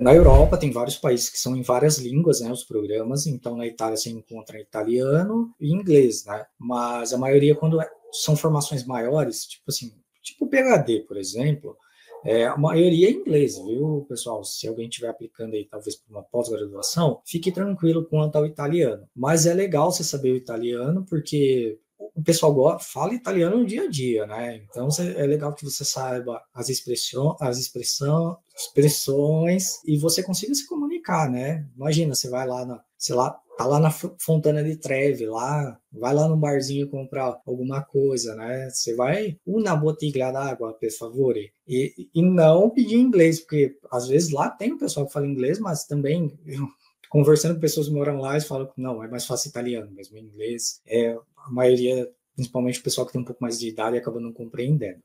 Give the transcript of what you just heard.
Na Europa tem vários países que são em várias línguas, né, os programas, então na Itália você encontra italiano e inglês, né, mas a maioria são formações maiores, tipo assim, tipo o PhD, por exemplo, a maioria é inglês, viu, pessoal? Se alguém estiver aplicando aí, talvez para uma pós-graduação, fique tranquilo quanto ao italiano. Mas é legal você saber o italiano, porque o pessoal fala italiano no dia a dia, né? Então é legal que você saiba expressões e você consiga se comunicar, né? Imagina, você vai lá sei lá, tá lá na Fontana di Trevi, vai lá no barzinho comprar alguma coisa, né? Você vai, uma bottiglia d'água, por favor, e não pedir inglês, porque às vezes lá tem um pessoal que fala inglês, mas também conversando com pessoas que moram lá, eles falam que não, é mais fácil italiano, mesmo inglês, a maioria, principalmente o pessoal que tem um pouco mais de idade, acaba não compreendendo.